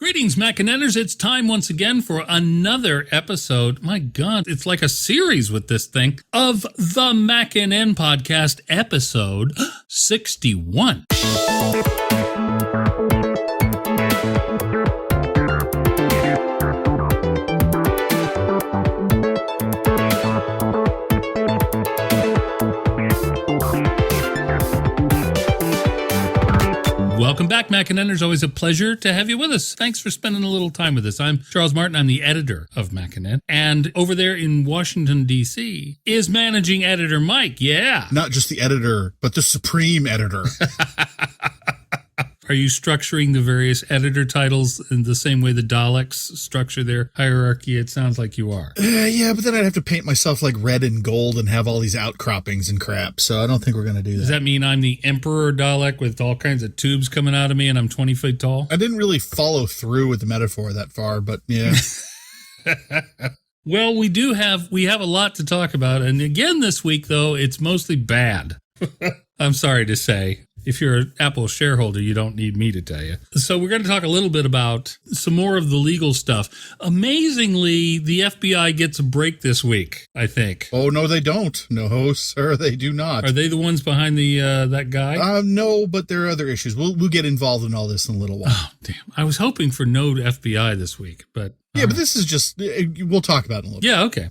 Greetings, Mackinenners. It's time once again for another episode. My God, it's like a series with this thing of the Mackinen Podcast, episode 61. Welcome back, Mackinenners. Always a pleasure to have you with us. Thanks for spending a little time with us. I'm Charles Martin. I'm the editor of Mackinen. And over there in Washington, D.C. is managing editor Mike. Yeah. Not just the editor, but the supreme editor. Are you structuring the various editor titles in the same way the Daleks structure their hierarchy? It sounds like you are. Yeah, but then I'd have to paint myself like red and gold and have all these outcroppings and crap. So I don't think we're going to do that. Does that mean I'm the Emperor Dalek with all kinds of tubes coming out of me and I'm 20 feet tall? I didn't really follow through with the metaphor that far, but yeah. Well, we have a lot to talk about. And again, this week, though, it's mostly bad. I'm sorry to say. If you're an Apple shareholder, you don't need me to tell you. So we're going to talk a little bit about some more of the legal stuff. Amazingly, the FBI gets a break this week, I think. Oh, no, they don't. No, sir, they do not. Are they the ones behind the that guy? No, but there are other issues. We'll get involved in all this in a little while. Oh, damn. I was hoping for no FBI this week, but... Yeah, but this is just... We'll talk about it in a little bit. Yeah, okay.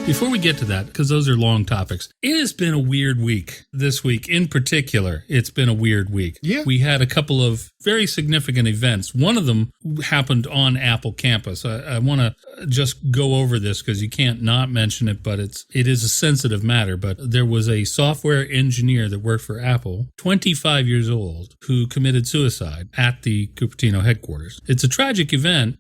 Before we get to that, because those are long topics, it has been a weird week this week. In particular, it's been a weird week. Yeah. We had a couple of very significant events. One of them happened on Apple campus. I want to just go over this because you can't not mention it, but it is a sensitive matter. But there was a software engineer that worked for Apple, 25 years old, who committed suicide at the Cupertino headquarters. It's a tragic event.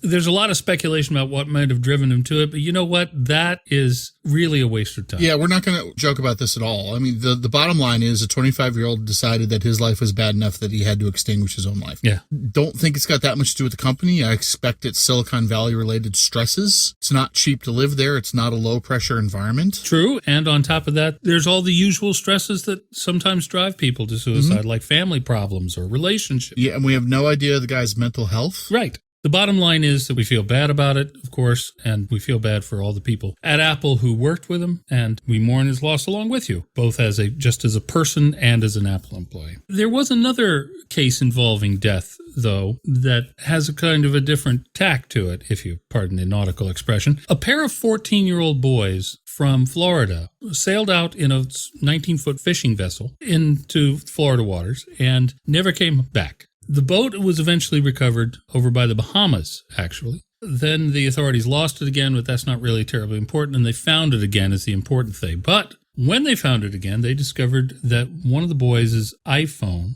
There's a lot of speculation about what might have driven him to it, but you know what? That is really a waste of time. Yeah, we're not going to joke about this at all. I mean, the bottom line is a 25-year-old decided that his life was bad enough that he had to extinguish his own life. Yeah. Don't think it's got that much to do with the company. I expect it's Silicon Valley-related stresses. It's not cheap to live there. It's not a low-pressure environment. True, and on top of that, there's all the usual stresses that sometimes drive people to suicide, like family problems or relationships. Yeah, and we have no idea the guy's mental health. Right. The bottom line is that we feel bad about it, of course, and we feel bad for all the people at Apple who worked with him, and we mourn his loss along with you, both as just as a person and as an Apple employee. There was another case involving death, though, that has a kind of a different tack to it, if you pardon the nautical expression. A pair of 14-year-old boys from Florida sailed out in a 19-foot fishing vessel into Florida waters and never came back. The boat was eventually recovered over by the Bahamas, actually. Then the authorities lost it again, but that's not really terribly important, and they found it again is the important thing. But when they found it again, they discovered that one of the boys' iPhone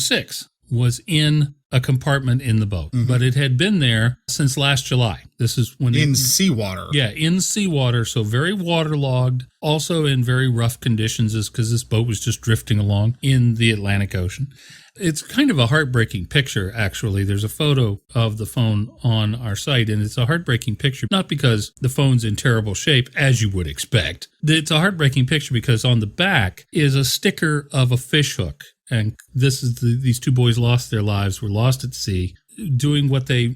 6, was in a compartment in the boat. Mm-hmm. But it had been there since last July. This is when... In seawater. Yeah, in seawater, so very waterlogged, also in very rough conditions because this boat was just drifting along in the Atlantic Ocean. It's kind of a heartbreaking picture, actually. There's a photo of the phone on our site, and it's a heartbreaking picture, not because the phone's in terrible shape, as you would expect. It's a heartbreaking picture because on the back is a sticker of a fish hook. And this is these two boys lost their lives, were lost at sea, doing what they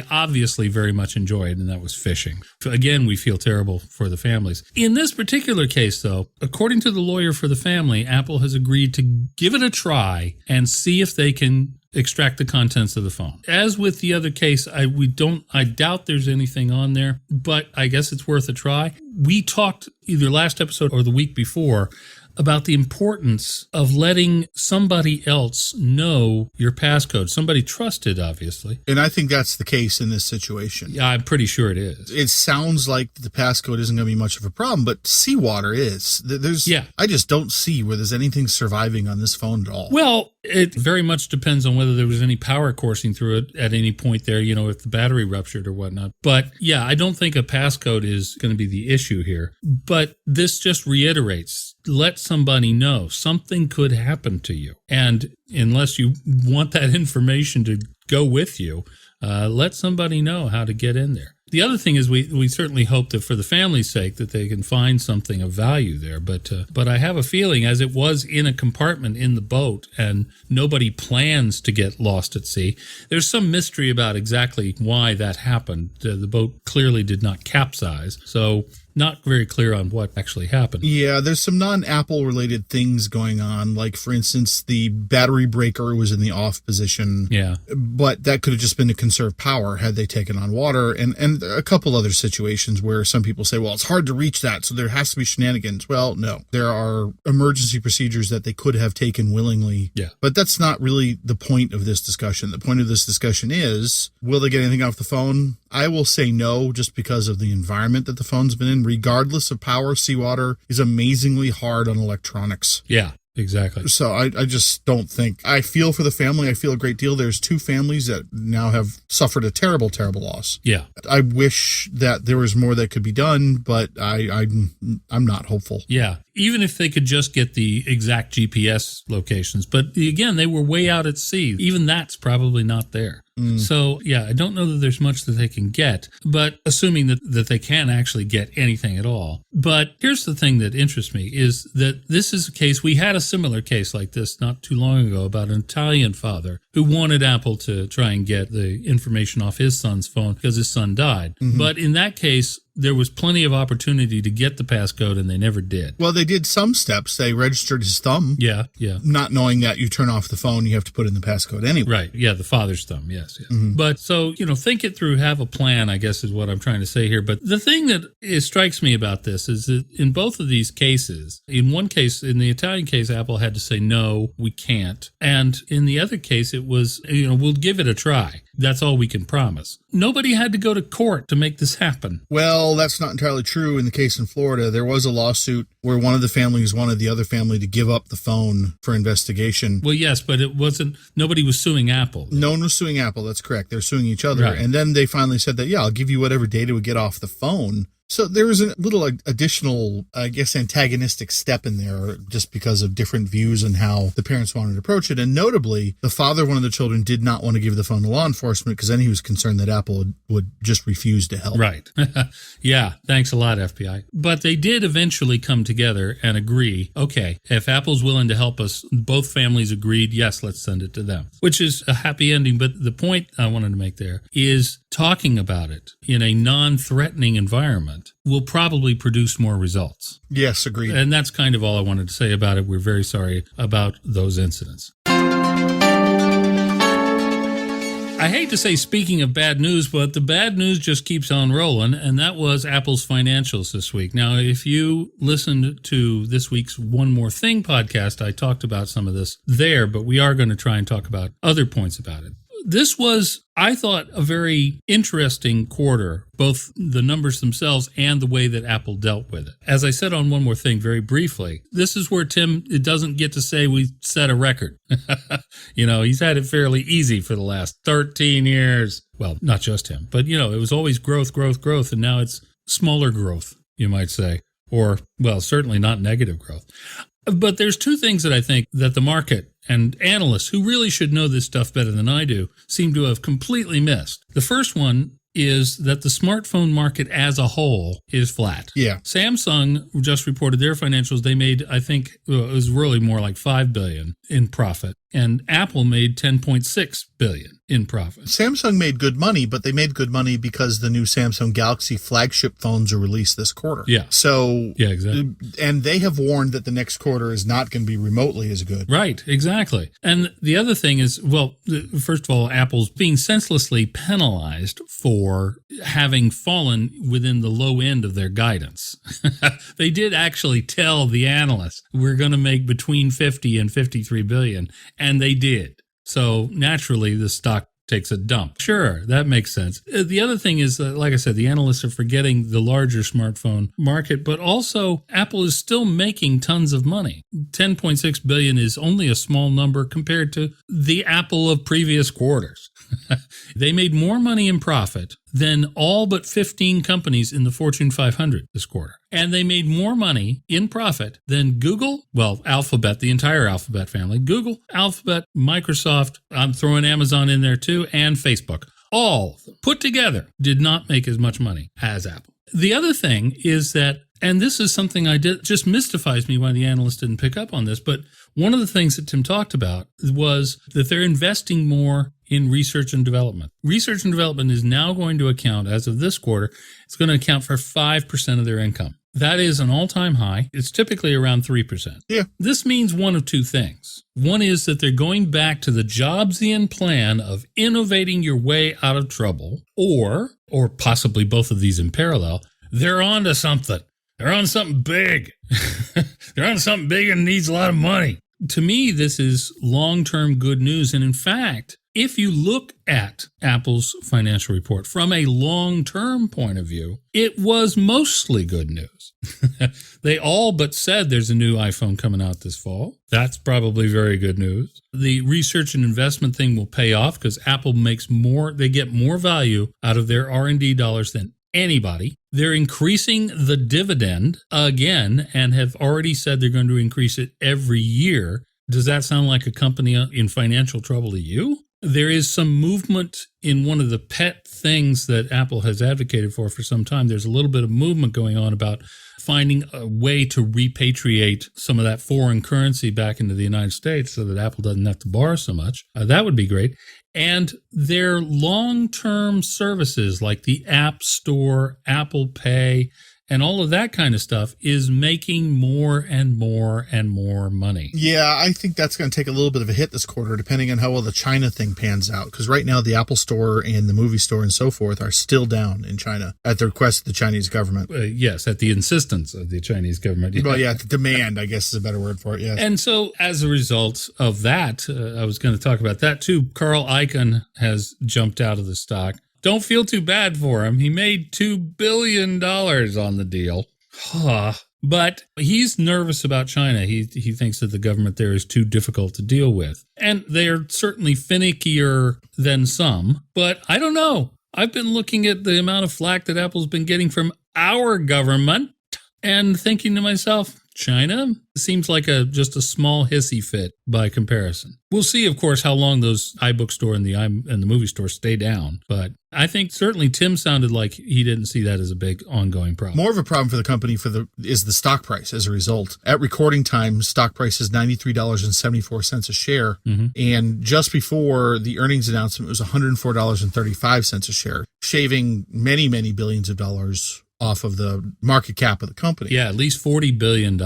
obviously very much enjoyed, and that was fishing. Again, we feel terrible for the families. In this particular case, though, according to the lawyer for the family, Apple has agreed to give it a try and see if they can extract the contents of the phone. As with the other case, I doubt there's anything on there, but I guess it's worth a try. We talked either last episode or the week before about the importance of letting somebody else know your passcode. Somebody trusted, obviously. And I think that's the case in this situation. Yeah, I'm pretty sure it is. It sounds like the passcode isn't going to be much of a problem, but seawater is. I just don't see where there's anything surviving on this phone at all. Well, it very much depends on whether there was any power coursing through it at any point there, if the battery ruptured or whatnot. But yeah, I don't think a passcode is going to be the issue here. But this just reiterates, let somebody know something could happen to you. And unless you want that information to go with you, let somebody know how to get in there. The other thing is we certainly hope that for the family's sake that they can find something of value there. But I have a feeling, as it was in a compartment in the boat and nobody plans to get lost at sea, there's some mystery about exactly why that happened. The boat clearly did not capsize. So not very clear on what actually happened. Yeah, there's some non-Apple related things going on. Like, for instance, the battery breaker was in the off position. Yeah. But that could have just been to conserve power had they taken on water. And a couple other situations where some people say, well, it's hard to reach that, so there has to be shenanigans. Well, no. There are emergency procedures that they could have taken willingly. Yeah. But that's not really the point of this discussion. The point of this discussion is, will they get anything off the phone? I will say no, just because of the environment that the phone's been in. Regardless of power, seawater is amazingly hard on electronics. Yeah, exactly. So I just don't think. I feel for the family. I feel a great deal. There's 2 families that now have suffered a terrible, terrible loss. Yeah. I wish that there was more that could be done, but I'm not hopeful. Yeah. Even if they could just get the exact GPS locations. But again, they were way out at sea. Even that's probably not there. So, yeah, I don't know that there's much that they can get, but assuming that they can actually get anything at all. But here's the thing that interests me is that this is a case, we had a similar case like this not too long ago about an Italian father who wanted Apple to try and get the information off his son's phone because his son died. Mm-hmm. But in that case, there was plenty of opportunity to get the passcode, and they never did. Well, they did some steps. They registered his thumb. Yeah. Not knowing that you turn off the phone, you have to put in the passcode anyway. Right. Yeah, the father's thumb. Yes. Mm-hmm. But so, think it through, have a plan, I guess is what I'm trying to say here. But the thing that strikes me about this is that in both of these cases, in one case, in the Italian case, Apple had to say, no, we can't. And in the other case, it was, we'll give it a try. That's all we can promise. Nobody had to go to court to make this happen. Well, that's not entirely true. In the case in Florida, there was a lawsuit where one of the families wanted the other family to give up the phone for investigation. Well, yes, but it wasn't, nobody was suing Apple. No one was suing Apple. That's correct. They're suing each other. Right. And then they finally said that, yeah, I'll give you whatever data we get off the phone. So there was a little additional, I guess, antagonistic step in there just because of different views and how the parents wanted to approach it. And notably, the father of one of the children did not want to give the phone to law enforcement because then he was concerned that Apple would just refuse to help. Right. Yeah. Thanks a lot, FBI. But they did eventually come together and agree, okay, if Apple's willing to help us, both families agreed, yes, let's send it to them, which is a happy ending. But the point I wanted to make there is talking about it in a non-threatening environment will probably produce more results. Yes, agreed. And that's kind of all I wanted to say about it. We're very sorry about those incidents. I hate to say speaking of bad news, but the bad news just keeps on rolling, and that was Apple's financials this week. Now, if you listened to this week's One More Thing podcast, I talked about some of this there, but we are going to try and talk about other points about it. This was, I thought, a very interesting quarter, both the numbers themselves and the way that Apple dealt with it. As I said on One More Thing very briefly, this is where Tim, it doesn't get to say we set a record. He's had it fairly easy for the last 13 years. Well, not just him, but, it was always growth, and now it's smaller growth, you might say, or, well, certainly not negative growth. But there's 2 things that I think that the market and analysts who really should know this stuff better than I do seem to have completely missed. The first one is that the smartphone market as a whole is flat. Yeah. Samsung just reported their financials. They made, I think, it was really more like $5 billion in profit. And Apple made $10.6 billion in profit. Samsung made good money, but they made good money because the new Samsung Galaxy flagship phones are released this quarter. Yeah. So, yeah, exactly. And they have warned that the next quarter is not going to be remotely as good. Right, exactly. And the other thing is, well, first of all, Apple's being senselessly penalized for having fallen within the low end of their guidance. They did actually tell the analysts, we're going to make between 50 and 53 billion. And they did. So naturally, the stock takes a dump. Sure, that makes sense. The other thing is, like I said, the analysts are forgetting the larger smartphone market, but also Apple is still making tons of money. 10.6 billion is only a small number compared to the Apple of previous quarters. They made more money in profit than all but 15 companies in the Fortune 500 this quarter. And they made more money in profit than Google, well, Alphabet, the entire Alphabet family, Google, Alphabet, Microsoft, I'm throwing Amazon in there too, and Facebook. all put together did not make as much money as Apple. The other thing is that, and this is something just mystifies me why the analysts didn't pick up on this, but one of the things that Tim talked about was that they're investing more in research and development. Research and development is now going to account, as of this quarter, it's going to account for 5% of their income. That is an all-time high. It's typically around 3%. Yeah. This means one of two things. One is that they're going back to the Jobsian plan of innovating your way out of trouble, or possibly both of these in parallel, they're on to something. They're on something big. They're on something big and needs a lot of money. To me, this is long-term good news. And in fact, if you look at Apple's financial report from a long-term point of view, it was mostly good news. They all but said there's a new iPhone coming out this fall. That's probably very good news. The research and investment thing will pay off because Apple makes more, they get more value out of their R&D dollars than anybody. They're increasing the dividend again and have already said they're going to increase it every year. Does that sound like a company in financial trouble to you? There is some movement in one of the pet things that Apple has advocated for some time. There's a little bit of movement going on about finding a way to repatriate some of that foreign currency back into the United States so that Apple doesn't have to borrow so much. That would be great. And their long-term services like the App Store, Apple Pay, and all of that kind of stuff is making more and more and more money. Yeah, I think that's going to take a little bit of a hit this quarter, depending on how well the China thing pans out. Because right now, the Apple Store and the movie store and so forth are still down in China at the request of the Chinese government. Yes, at the insistence of the Chinese government. Yeah. Well, yeah, the demand, I guess is a better word for it, yes. And so as a result of that, I was going to talk about that too. Carl Icahn has jumped out of the stock. Don't feel too bad for him. He made $2 billion on the deal. But he's nervous about China. He thinks that the government there is too difficult to deal with. And they're certainly finickier than some. But I don't know. I've been looking at the amount of flack that Apple's been getting from our government and thinking to myself, China seems like just a small hissy fit by comparison. We'll see, of course, how long those iBook store and the movie store stay down. But I think certainly Tim sounded like he didn't see that as a big ongoing problem. More of a problem for the company is the stock price as a result. At recording time, stock price is $93.74 a share. Mm-hmm. And just before the earnings announcement, it was $104.35 a share, shaving many, many billions of dollars off of the market cap of the company. Yeah, at least $40 billion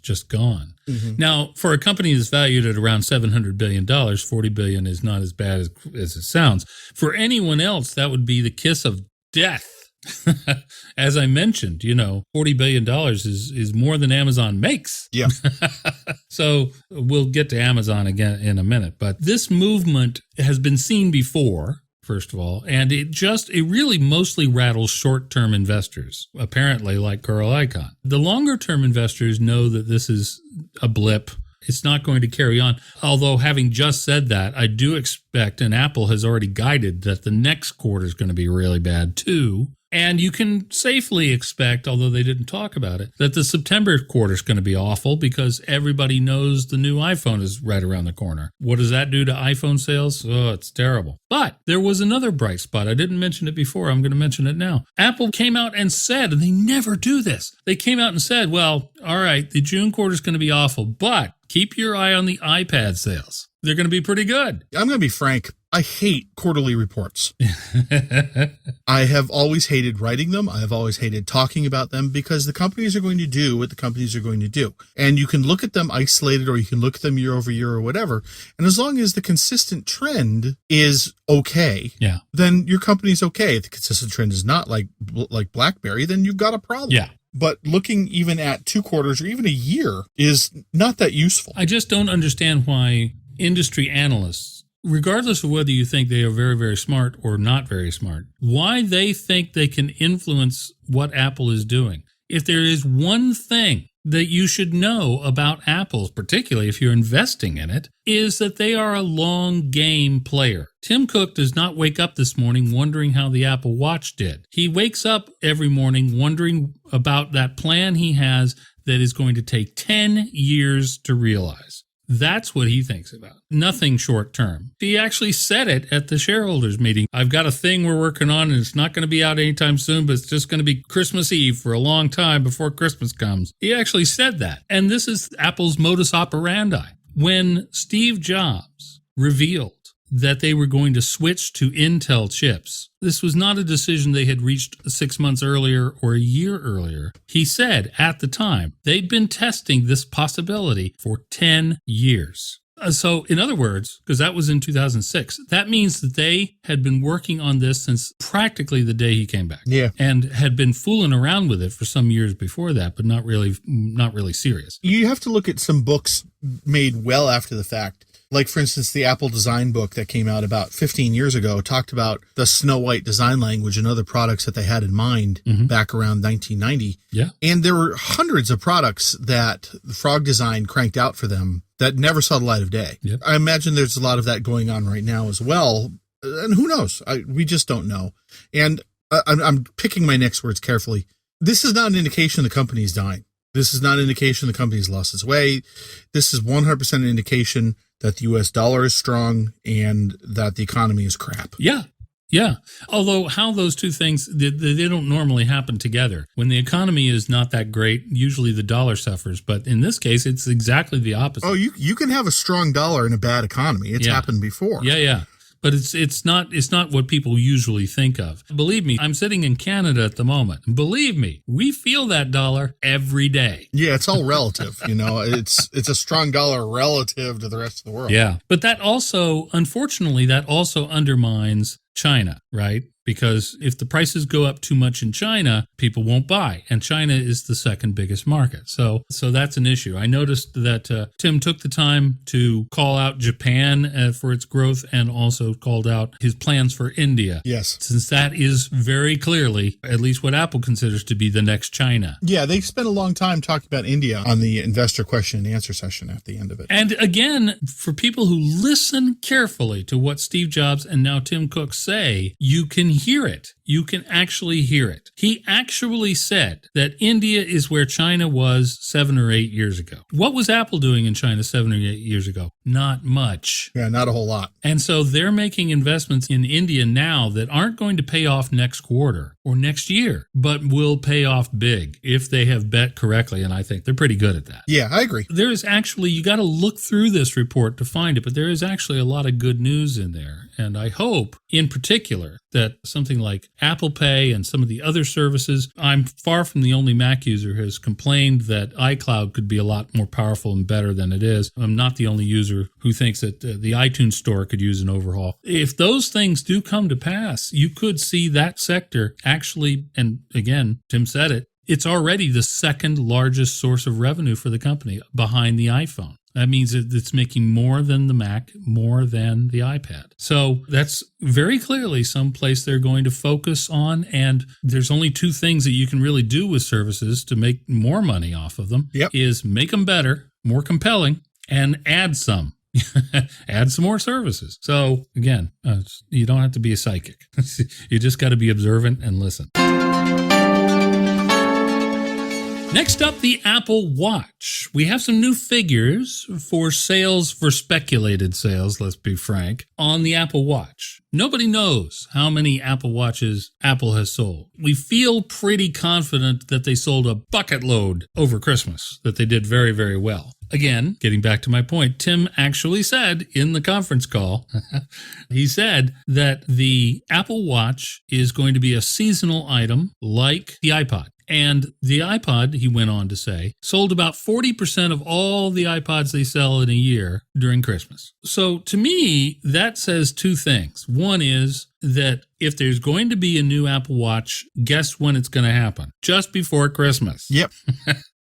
just gone. Mm-hmm. Now, for a company that's valued at around $700 billion, $40 billion is not as bad as it sounds. For anyone else, that would be the kiss of death. As I mentioned, $40 billion is more than Amazon makes. Yeah. So we'll get to Amazon again in a minute. But this movement has been seen before. First of all, and it really mostly rattles short-term investors, apparently like Carl Icahn. The longer-term investors know that this is a blip. It's not going to carry on. Although having just said that, I do expect, and Apple has already guided, that the next quarter is going to be really bad too. And you can safely expect, although they didn't talk about it, that the September quarter is going to be awful because everybody knows the new iPhone is right around the corner. What does that do to iPhone sales? Oh, it's terrible. But there was another bright spot. I didn't mention it before. I'm going to mention it now. Apple came out and said, and they never do this, they came out and said, well, all right, the June quarter is going to be awful, but keep your eye on the iPad sales. They're going to be pretty good. I'm going to be frank. I hate quarterly reports. I have always hated writing them. I have always hated talking about them because the companies are going to do what the companies are going to do. And you can look at them isolated or you can look at them year over year or whatever. And as long as the consistent trend is okay, then your company's okay. If the consistent trend is not like BlackBerry, then you've got a problem. Yeah. But looking even at 2 quarters or even a year is not that useful. I just don't understand why industry analysts, regardless of whether you think they are very, very smart or not very smart, why they think they can influence what Apple is doing. If there is one thing that you should know about Apple, particularly if you're investing in it, is that they are a long game player. Tim Cook does not wake up this morning wondering how the Apple Watch did. He wakes up every morning wondering about that plan he has that is going to take 10 years to realize. That's what he thinks about. Nothing short term. He actually said it at the shareholders meeting. I've got a thing we're working on, and it's not going to be out anytime soon, but it's just going to be Christmas Eve for a long time before Christmas comes. He actually said that. And this is Apple's modus operandi. When Steve Jobs revealed that they were going to switch to Intel chips, this was not a decision they had reached 6 months earlier or a year earlier. He said at the time they'd been testing this possibility for 10 years. So in other words, because that was in 2006, that means that they had been working on this since practically the day he came back. Yeah. And had been fooling around with it for some years before that, but not really serious. You have to look at some books made well after the fact. Like, for instance, the Apple design book that came out about 15 years ago talked about the Snow White design language and other products that they had in mind back around 1990. Yeah. And there were hundreds of products that the Frog Design cranked out for them that never saw the light of day. Yep. I imagine there's a lot of that going on right now as well. And who knows? We just don't know. And I'm picking my next words carefully. This is not an indication the company is dying. This is not an indication the company's lost its way. This is 100% an indication that the U.S. dollar is strong and that the economy is crap. Yeah. Yeah. Although how those two things, they don't normally happen together. When the economy is not that great, usually the dollar suffers. But in this case, it's exactly the opposite. Oh, you can have a strong dollar in a bad economy. It's happened before. Yeah. But it's not what people usually think of. Believe me, I'm sitting in Canada at the moment. Believe me, we feel that dollar every day. Yeah, it's all relative. It's a strong dollar relative to the rest of the world. Yeah. But unfortunately, that also undermines China, right? Because if the prices go up too much in China, people won't buy. And China is the second biggest market. So that's an issue. I noticed that Tim took the time to call out Japan for its growth and also called out his plans for India. Yes. Since that is very clearly, at least what Apple considers to be the next China. Yeah, they spent a long time talking about India on the investor question and answer session at the end of it. And again, for people who listen carefully to what Steve Jobs and now Tim Cook say, you can hear it. You can actually hear it. He actually said that India is where China was 7 or 8 years ago. What was Apple doing in China 7 or 8 years ago? Not much. Yeah, not a whole lot. And so they're making investments in India now that aren't going to pay off next quarter or next year, but will pay off big if they have bet correctly. And I think they're pretty good at that. Yeah, I agree. There is actually, you got to look through this report to find it, but there is actually a lot of good news in there. And I hope in particular that something like Apple Pay and some of the other services, I'm far from the only Mac user who has complained that iCloud could be a lot more powerful and better than it is. I'm not the only user who thinks that the iTunes store could use an overhaul. If those things do come to pass, you could see that sector actually, and again, Tim said it, it's already the second largest source of revenue for the company behind the iPhone. That means it's making more than the Mac, more than the iPad. So that's very clearly some place they're going to focus on. And there's only two things that you can really do with services to make more money off of them. Yep. Is make them better, more compelling, and add some. Add some more services. So again, you don't have to be a psychic. You just got to be observant and listen. Next up, the Apple Watch. We have some new figures for sales, for speculated sales, let's be frank, on the Apple Watch. Nobody knows how many Apple Watches Apple has sold. We feel pretty confident that they sold a bucket load over Christmas, that they did very, very well. Again, getting back to my point, Tim actually said in the conference call, he said that the Apple Watch is going to be a seasonal item like the iPod. And the iPod, he went on to say, sold about 40% of all the iPods they sell in a year during Christmas. So to me, that says two things. One is that if there's going to be a new Apple Watch, guess when it's going to happen? Just before Christmas. Yep.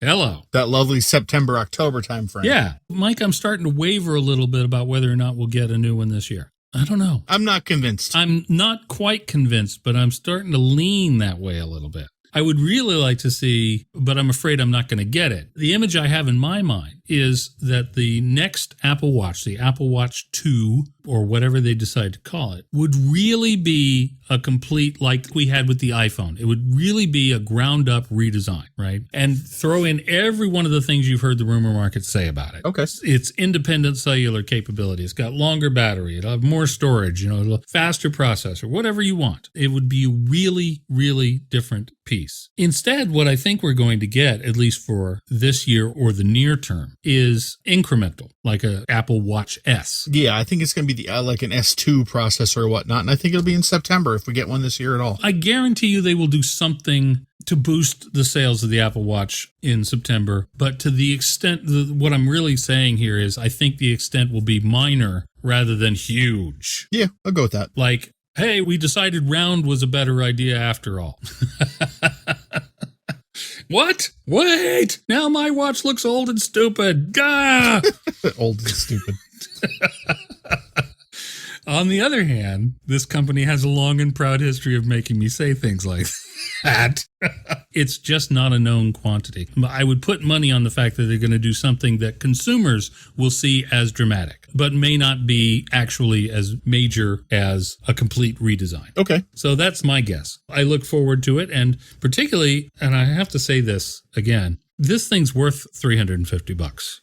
Hello. That lovely September, October timeframe. Yeah. Mike, I'm starting to waver a little bit about whether or not we'll get a new one this year. I don't know. I'm not convinced. I'm not quite convinced, but I'm starting to lean that way a little bit. I would really like to see, but I'm afraid I'm not going to get it. The image I have in my mind is that the next Apple Watch, the Apple Watch 2, or whatever they decide to call it, would really be a complete, like we had with the iPhone. It would really be a ground up redesign, right? And throw in every one of the things you've heard the rumor market say about it. Okay. It's independent cellular capability. It's got longer battery. It'll have more storage, it'll faster processor, whatever you want. It would be a really, really different piece. Instead, what I think we're going to get, at least for this year or the near term, is incremental, like a Apple Watch S. Yeah, I think it's going to be like an S2 processor or whatnot, and I think it'll be in September if we get one this year at all. I guarantee you they will do something to boost the sales of the Apple Watch in September, but to the extent, what I'm really saying here is I think the extent will be minor rather than huge. Yeah, I'll go with that. Like, hey, we decided round was a better idea after all. What? Wait! Now my watch looks old and stupid. Gah! Old and stupid. On the other hand, this company has a long and proud history of making me say things like that. It's just not a known quantity. I would put money on the fact that they're going to do something that consumers will see as dramatic, but may not be actually as major as a complete redesign. Okay. So that's my guess. I look forward to it, and particularly, and I have to say this again, this thing's worth $350.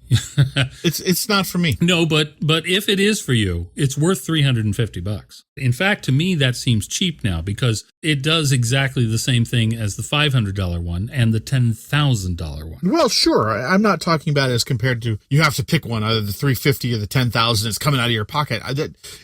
It's not for me. No, but if it is for you, it's worth $350. In fact, to me, that seems cheap now because it does exactly the same thing as the $500 one and the $10,000 one. Well, sure. I'm not talking about it as compared to you have to pick one, either the $350 or the $10,000. It's coming out of your pocket.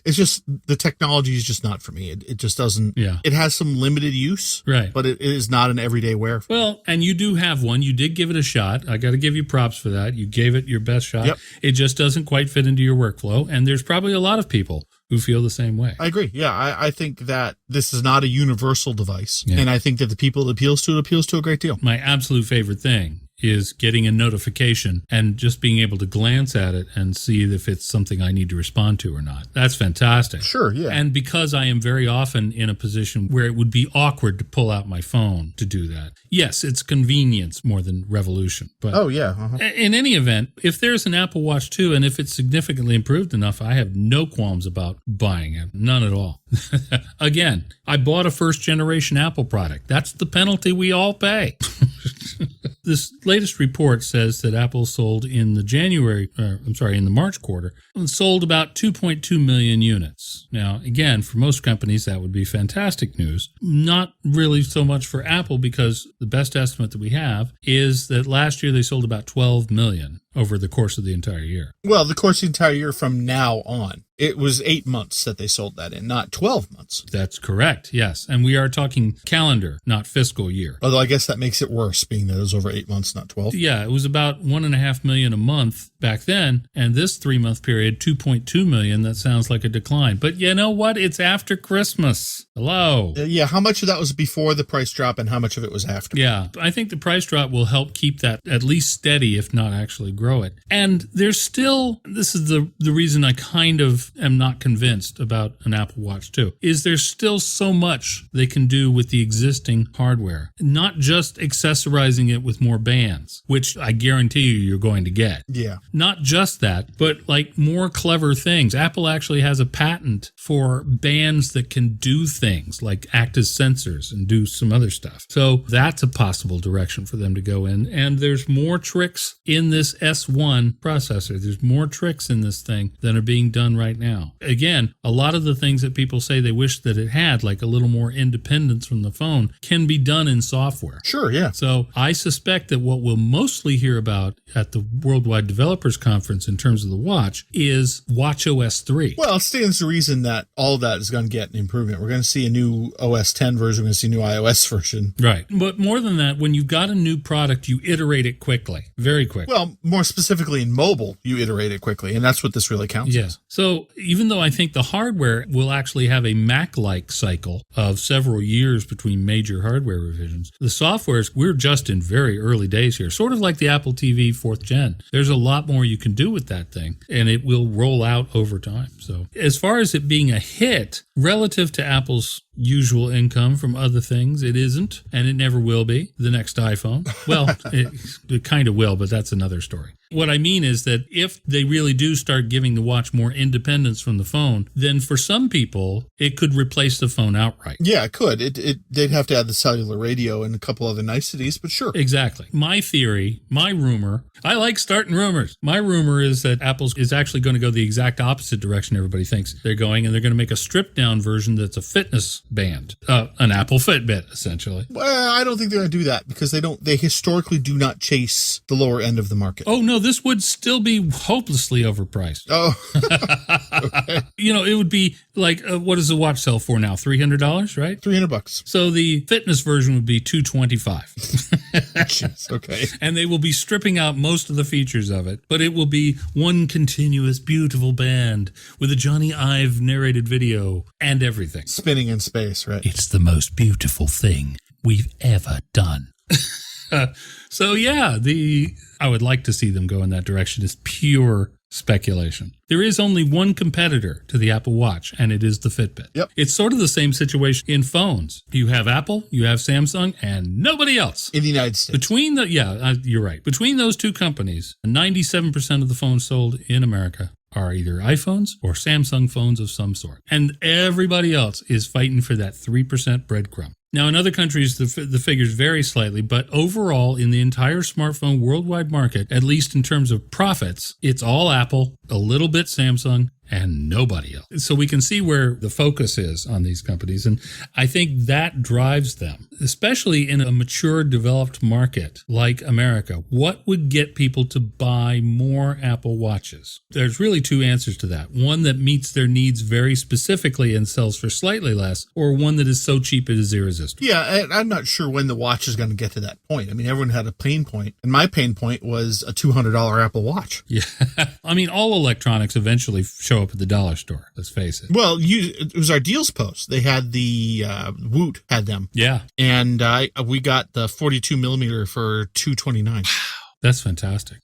It's just the technology is just not for me. It just doesn't. Yeah. It has some limited use, right? But it is not an everyday wear. Well, and you do have one. You did give it a shot. I got to give you props for that. You gave it your best shot. Yep. It just doesn't quite fit into your workflow, and there's probably a lot of people who feel the same way. I agree. Yeah, I think that this is not a universal device. Yeah. And I think that the people it appeals to a great deal. My absolute favorite thing is getting a notification and just being able to glance at it and see if it's something I need to respond to or not. That's fantastic. Sure, yeah. And because I am very often in a position where it would be awkward to pull out my phone to do that. Yes, it's convenience more than revolution. But oh, yeah. Uh-huh. In any event, if there's an Apple Watch 2 and if it's significantly improved enough, I have no qualms about buying it. None at all. Again, I bought a first generation Apple product. That's the penalty we all pay. This latest report says that Apple sold in the March quarter, sold about 2.2 million units. Now, again, for most companies, that would be fantastic news. Not really so much for Apple because the best estimate that we have is that last year they sold about 12 million over the course of the entire year. Well, the course of the entire year from now on. It was 8 months that they sold that in, not 12 months. That's correct, yes. And we are talking calendar, not fiscal year. Although I guess that makes it worse, being that it was over 8 months, not 12. Yeah, it was about 1.5 million a month back then. And this 3-month period, 2.2 million. That sounds like a decline. But you know what? It's after Christmas. Hello. Yeah, how much of that was before the price drop and how much of it was after? Yeah, I think the price drop will help keep that at least steady, if not actually grow it. And there's still, this is the reason I kind of am not convinced about an Apple Watch 2, is there's still so much they can do with the existing hardware. Not just accessorizing it with more bands, which I guarantee you're going to get. Yeah. Not just that, but like more clever things. Apple actually has a patent for bands that can do things like act as sensors and do some other stuff. So that's a possible direction for them to go in. And there's more tricks in this S1 processor. There's more tricks in this thing than are being done right now. Again, a lot of the things that people say they wish that it had, like a little more independence from the phone, can be done in software. Sure, yeah. So I suspect that what we'll mostly hear about at the Worldwide Developers Conference in terms of the watch is watchOS 3. Well, it stands to reason that all of that is going to get an improvement. We're going to see a new OS 10 version. We're going to see a new iOS version. Right. But more than that, when you've got a new product, you iterate it quickly, very quickly. Well, more specifically in mobile, you iterate it quickly, and that's what this really counts as. So even though I think the hardware will actually have a Mac-like cycle of several years between major hardware revisions, the software, we're just in very early days here, sort of like the Apple TV 4th Gen. There's a lot more you can do with that thing, and it will roll out over time. So as far as it being a hit, relative to Apple's usual income from other things. It isn't, and it never will be, the next iPhone. Well, it kind of will, but that's another story. What I mean is that if they really do start giving the watch more independence from the phone, then for some people, it could replace the phone outright. Yeah, it could. They'd have to add the cellular radio and a couple other niceties, but sure. Exactly. My theory, my rumor, I like starting rumors. My rumor is that Apple is actually going to go the exact opposite direction everybody thinks they're going, and they're going to make a stripped-down version that's a fitness band, an Apple Fitbit, essentially. Well, I don't think they're going to do that because they historically do not chase the lower end of the market. Oh, no, this would still be hopelessly overpriced. Oh, okay. It would be like, what does the watch sell for now? $300, right? $300. So the fitness version would be $225. Jeez, okay. And they will be stripping out most of the features of it, but it will be one continuous, beautiful band with a Johnny Ive narrated video and everything. Spinning in space, right? It's the most beautiful thing we've ever done. So yeah, I would like to see them go in that direction. It's pure speculation. There is only one competitor to the Apple Watch, and it is the Fitbit. Yep. It's sort of the same situation in phones. You have Apple, you have Samsung, and nobody else. In the United States. You're right. Between those two companies, 97% of the phones sold in America are either iPhones or Samsung phones of some sort. And everybody else is fighting for that 3% breadcrumb. Now, in other countries, the figures vary slightly, but overall, in the entire smartphone worldwide market, at least in terms of profits, it's all Apple, a little bit Samsung, and nobody else. So we can see where the focus is on these companies. And I think that drives them, especially in a mature, developed market like America. What would get people to buy more Apple Watches? There's really two answers to that. One that meets their needs very specifically and sells for slightly less, or one that is so cheap it is irresistible. Yeah, I'm not sure when the watch is going to get to that point. I mean, everyone had a pain point, and my pain point was a $200 Apple Watch. Yeah. I mean, all electronics eventually show up at the dollar store, let's face it. Well, it was our deals post. They had the Woot had them. Yeah. And we got the 42 millimeter for $229. That's fantastic.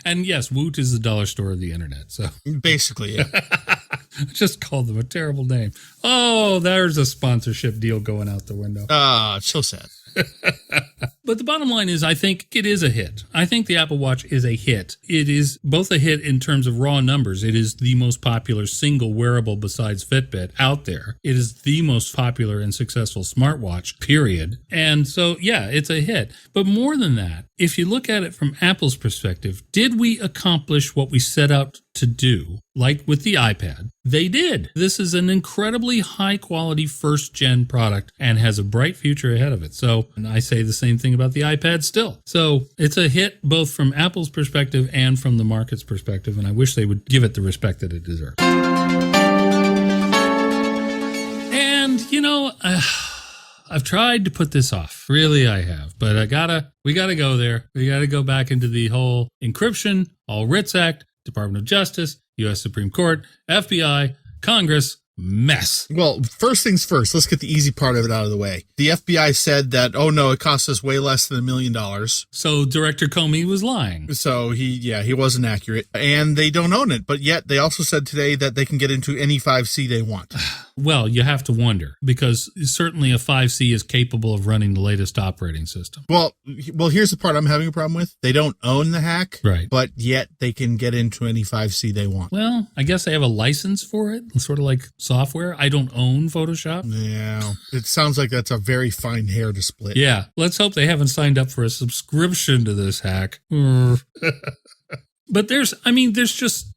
And yes, Woot is the dollar store of the internet. So basically, yeah. Just called them a terrible name. Oh, there's a sponsorship deal going out the window. It's so sad. But the bottom line is, I think it is a hit. I think the Apple Watch is a hit. It is both a hit in terms of raw numbers. It is the most popular single wearable besides Fitbit out there. It is the most popular and successful smartwatch, period. And so, yeah, it's a hit. But more than that, if you look at it from Apple's perspective, did we accomplish what we set out to do? Like with the iPad, they did. This is an incredibly high quality first gen product and has a bright future ahead of it. So, and I say the same thing about the iPad still. So it's a hit both from Apple's perspective and from the market's perspective. And I wish they would give it the respect that it deserves. And, I've tried to put this off. Really, I have. But we gotta go there. We gotta go back into the whole encryption, All Writs Act, Department of Justice, U.S. Supreme Court, FBI, Congress, mess. Well, first things first, let's get the easy part of it out of the way. The FBI said that, oh no, it cost us way less than $1 million. So Director Comey was lying. So he wasn't accurate. And they don't own it. But yet they also said today that they can get into any 5C they want. Well, you have to wonder, because certainly a 5C is capable of running the latest operating system. Well, here's the part I'm having a problem with. They don't own the hack, right? But yet they can get into any 5C they want. Well, I guess they have a license for it, sort of like software. I don't own Photoshop. Yeah, it sounds like that's a very fine hair to split. Yeah, let's hope they haven't signed up for a subscription to this hack. But there's just...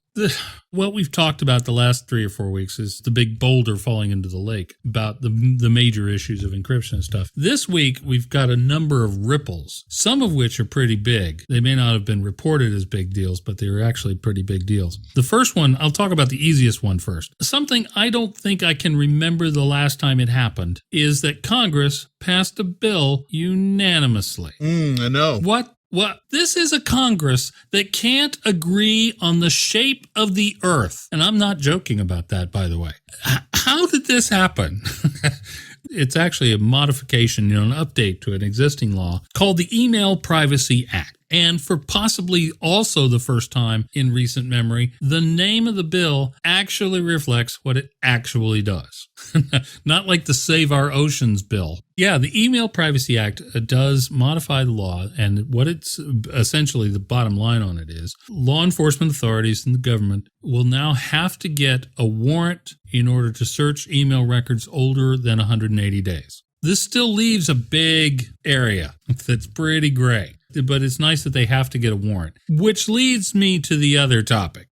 What we've talked about the last 3 or 4 weeks is the big boulder falling into the lake about the major issues of encryption and stuff. This week, we've got a number of ripples, some of which are pretty big. They may not have been reported as big deals, but they were actually pretty big deals. The first one, I'll talk about the easiest one first. Something I don't think I can remember the last time it happened is that Congress passed a bill unanimously. I know. What? This is a Congress that can't agree on the shape of the earth. And I'm not joking about that, by the way. How did this happen? It's actually a modification, an update to an existing law called the Email Privacy Act. And for possibly also the first time in recent memory, the name of the bill actually reflects what it actually does. Not like the Save Our Oceans bill. Yeah, the Email Privacy Act does modify the law, and what it's essentially the bottom line on it is law enforcement authorities and the government will now have to get a warrant in order to search email records older than 180 days. This still leaves a big area that's pretty gray, but it's nice that they have to get a warrant, which leads me to the other topic.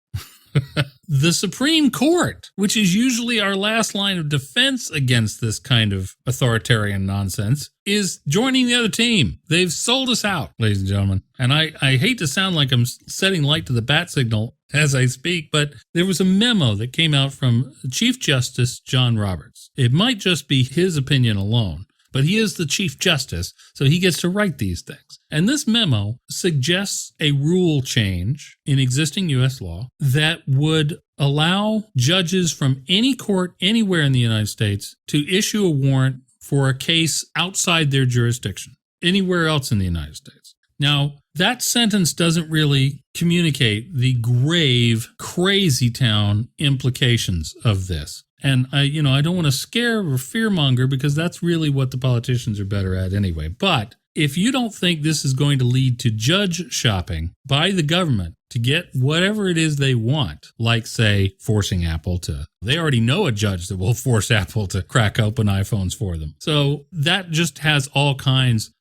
The Supreme Court, which is usually our last line of defense against this kind of authoritarian nonsense, is joining the other team. They've sold us out, ladies and gentlemen. And I hate to sound like I'm setting light to the bat signal as I speak, but there was a memo that came out from Chief Justice John Roberts. It might just be his opinion alone, but he is the Chief Justice, so he gets to write these things. And this memo suggests a rule change in existing U.S. law that would allow judges from any court anywhere in the United States to issue a warrant for a case outside their jurisdiction, anywhere else in the United States. Now, that sentence doesn't really communicate the grave, crazy town implications of this. And I don't want to scare or fearmonger because that's really what the politicians are better at anyway. But if you don't think this is going to lead to judge shopping by the government to get whatever it is they want, like, say, forcing Apple to, they already know a judge that will force Apple to crack open iPhones for them. So that just has all kinds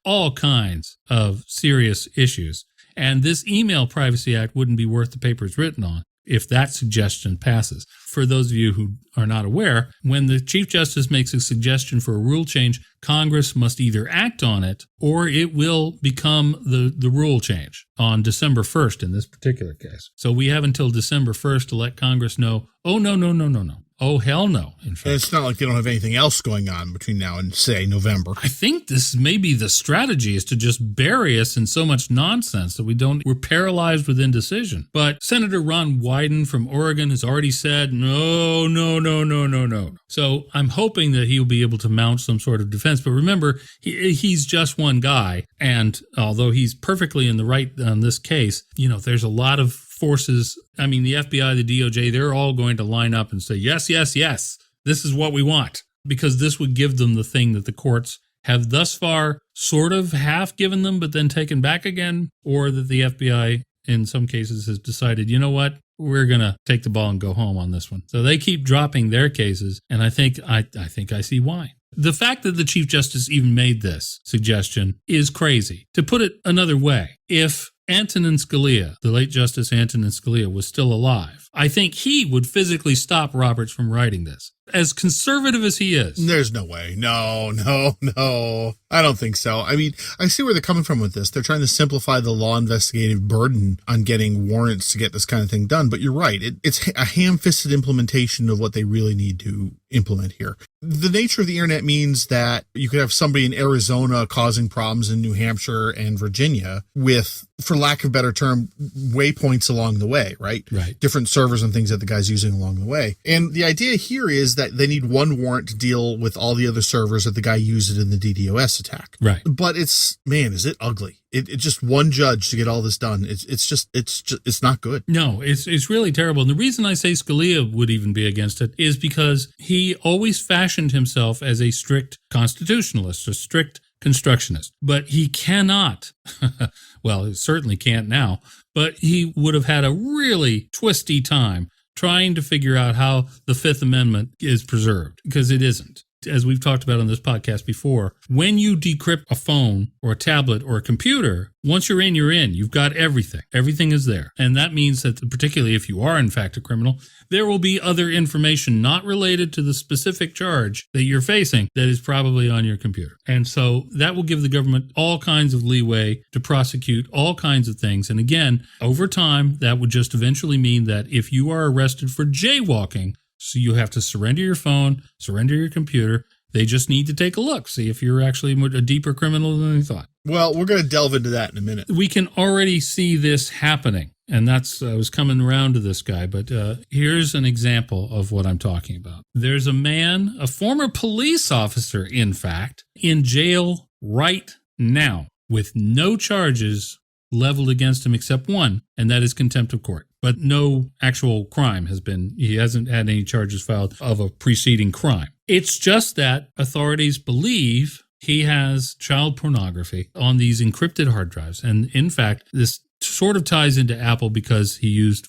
of serious issues. And this Email Privacy Act wouldn't be worth the paper it's written on if that suggestion passes. For those of you who are not aware, when the Chief Justice makes a suggestion for a rule change, Congress must either act on it or it will become the rule change on December 1st in this particular case. So we have until December 1st to let Congress know, oh, no. Oh, hell no. In fact, and it's not like they don't have anything else going on between now and, say, November. I think this may be the strategy, is to just bury us in so much nonsense that we're paralyzed with indecision. But Senator Ron Wyden from Oregon has already said, no. So I'm hoping that he'll be able to mount some sort of defense. But remember, he's just one guy. And although he's perfectly in the right on this case, there's a lot of forces. I mean, the FBI, the DOJ, they're all going to line up and say, yes, this is what we want, because this would give them the thing that the courts have thus far sort of half given them, but then taken back again, or that the FBI in some cases has decided, you know what, we're going to take the ball and go home on this one. So they keep dropping their cases, and I think I see why. The fact that the Chief Justice even made this suggestion is crazy. To put it another way, if Antonin Scalia, the late Justice Antonin Scalia, was still alive, I think he would physically stop Roberts from writing this. As conservative as he is. There's no way. No. I don't think so. I mean, I see where they're coming from with this. They're trying to simplify the law investigative burden on getting warrants to get this kind of thing done. But you're right. It's a ham-fisted implementation of what they really need to implement here. The nature of the internet means that you could have somebody in Arizona causing problems in New Hampshire and Virginia with, for lack of a better term, waypoints along the way, right? Right. Different servers and things that the guy's using along the way. And the idea here is that they need one warrant to deal with all the other servers that the guy used in the DDoS attack. Right. But is it ugly. It's just one judge to get all this done. It's not good. No, it's really terrible. And the reason I say Scalia would even be against it is because he always fashioned himself as a strict constitutionalist, a strict constructionist. But he cannot, well, he certainly can't now, but he would have had a really twisty time trying to figure out how the Fifth Amendment is preserved, because it isn't. As we've talked about on this podcast before, when you decrypt a phone or a tablet or a computer, once you're in, you're in. You've got everything. Everything is there. And that means that, particularly if you are in fact a criminal, there will be other information not related to the specific charge that you're facing that is probably on your computer. And so that will give the government all kinds of leeway to prosecute all kinds of things. And again, over time, that would just eventually mean that if you are arrested for jaywalking, so you have to surrender your phone, surrender your computer. They just need to take a look, see if you're actually a deeper criminal than they thought. Well, we're going to delve into that in a minute. We can already see this happening. And I was coming around to this guy, but here's an example of what I'm talking about. There's a man, a former police officer, in fact, in jail right now with no charges leveled against him except one, and that is contempt of court. But no actual crime he hasn't had any charges filed of a preceding crime. It's just that authorities believe he has child pornography on these encrypted hard drives. And in fact, this sort of ties into Apple because he's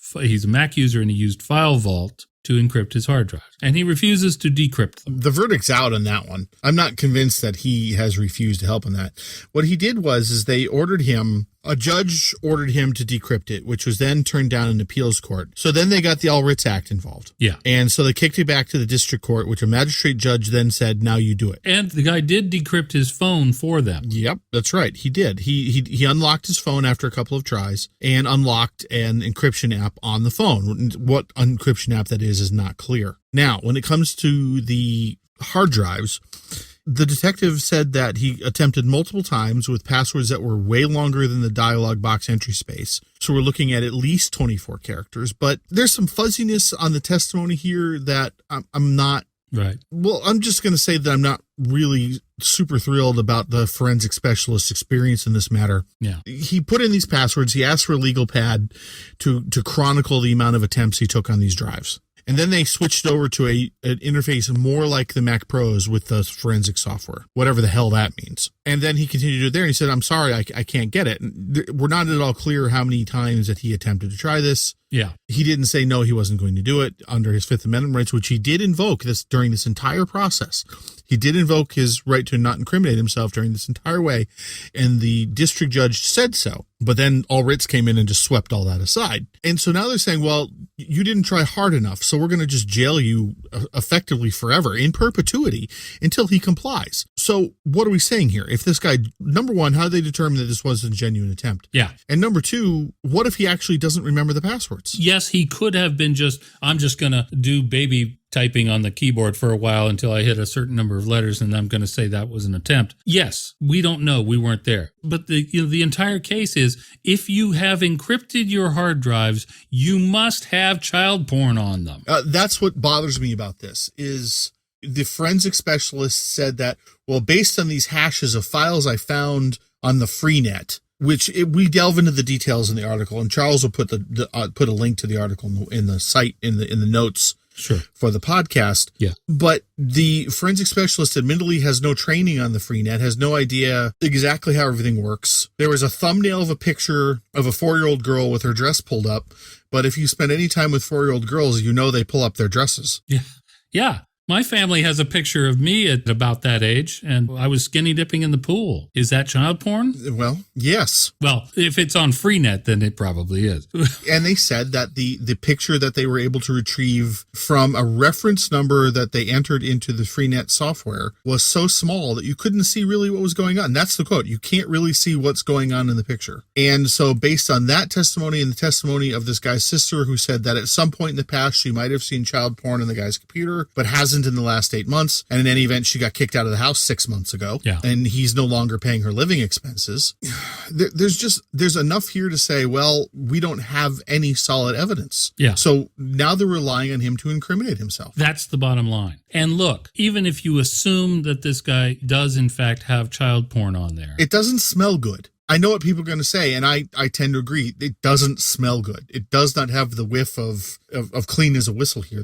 a Mac user and he used File Vault to encrypt his hard drives. And he refuses to decrypt them. The verdict's out on that one. I'm not convinced that he has refused to help on that. What he did is a judge ordered him to decrypt it, which was then turned down in appeals court. So then they got the All Writs Act involved. Yeah. And so they kicked it back to the district court, which a magistrate judge then said, now you do it. And the guy did decrypt his phone for them. Yep, that's right. He did. He unlocked his phone after a couple of tries and unlocked an encryption app on the phone. What encryption app that is not clear. Now, when it comes to the hard drives, the detective said that he attempted multiple times with passwords that were way longer than the dialog box entry space. So we're looking at least 24 characters. But there's some fuzziness on the testimony here that I'm not. Right. Well, I'm just going to say that I'm not really super thrilled about the forensic specialist's experience in this matter. Yeah. He put in these passwords. He asked for a legal pad to chronicle the amount of attempts he took on these drives. And then they switched over to an interface more like the Mac Pros with the forensic software, whatever the hell that means. And then he continued to do it there. And he said, I'm sorry, I can't get it. And we're not at all clear how many times that he attempted to try this. Yeah. He didn't say no, he wasn't going to do it under his Fifth Amendment rights, which he did invoke during this entire process. He did invoke his right to not incriminate himself during this entire way, and the district judge said so. But then All Writs came in and just swept all that aside. And so now they're saying, well, you didn't try hard enough, so we're going to just jail you effectively forever, in perpetuity, until he complies. So what are we saying here? If this guy, number one, how do they determine that this wasn't a genuine attempt? Yeah. And number two, what if he actually doesn't remember the passwords? Yes, he could have been I'm just going to do baby typing on the keyboard for a while until I hit a certain number of letters, and I'm going to say that was an attempt. Yes, we don't know. We weren't there. But the entire case is, if you have encrypted your hard drives, you must have child porn on them. That's what bothers me about this, is the forensic specialist said that, well, based on these hashes of files I found on the Freenet, we delve into the details in the article, and Charles will put put a link to the article in the site in the notes. Sure. For the podcast. Yeah. But the forensic specialist admittedly has no training on the Freenet, has no idea exactly how everything works. There was a thumbnail of a picture of a 4-year-old girl with her dress pulled up. But if you spend any time with 4-year-old girls, you know they pull up their dresses. Yeah. Yeah. My family has a picture of me at about that age, and I was skinny dipping in the pool. Is that child porn? Well, yes. Well, if it's on Freenet, then it probably is. And they said that the picture that they were able to retrieve from a reference number that they entered into the Freenet software was so small that you couldn't see really what was going on. That's the quote. You can't really see what's going on in the picture. And so based on that testimony and the testimony of this guy's sister, who said that at some point in the past she might have seen child porn on the guy's computer, but hasn't in the last 8 months. And in any event, she got kicked out of the house 6 months ago. Yeah. And he's no longer paying her living expenses. There's enough here to say, well, we don't have any solid evidence. Yeah. So now they're relying on him to incriminate himself. That's the bottom line. And look, even if you assume that this guy does in fact have child porn on there, it doesn't smell good. I know what people are going to say, and I tend to agree. It doesn't smell good. It does not have the whiff of clean as a whistle here.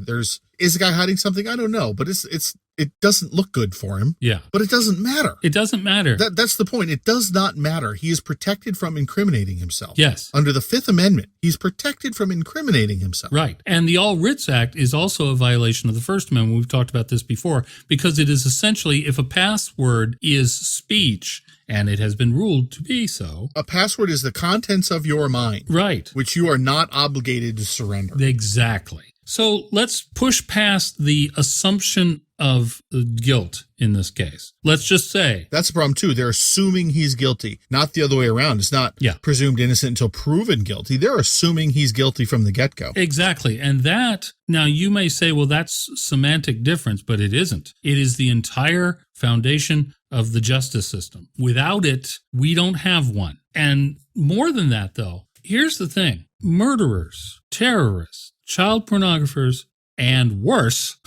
Is the guy hiding something? I don't know, but it doesn't look good for him. Yeah. But it doesn't matter. It doesn't matter. That's the point. It does not matter. He is protected from incriminating himself. Yes. Under the Fifth Amendment, he's protected from incriminating himself. Right. And the All Writs Act is also a violation of the First Amendment. We've talked about this before, because it is essentially, if a password is speech, and it has been ruled to be so. A password is the contents of your mind. Right. Which you are not obligated to surrender. Exactly. So let's push past the assumption of guilt in this case. Let's just say. That's the problem, too. They're assuming he's guilty, not the other way around. It's not presumed innocent until proven guilty. They're assuming he's guilty from the get-go. Exactly. And that, now you may say, well, that's semantic difference, but it isn't. It is the entire foundation of the justice system. Without it, we don't have one. And more than that, though, here's the thing. Murderers, terrorists, child pornographers, and worse,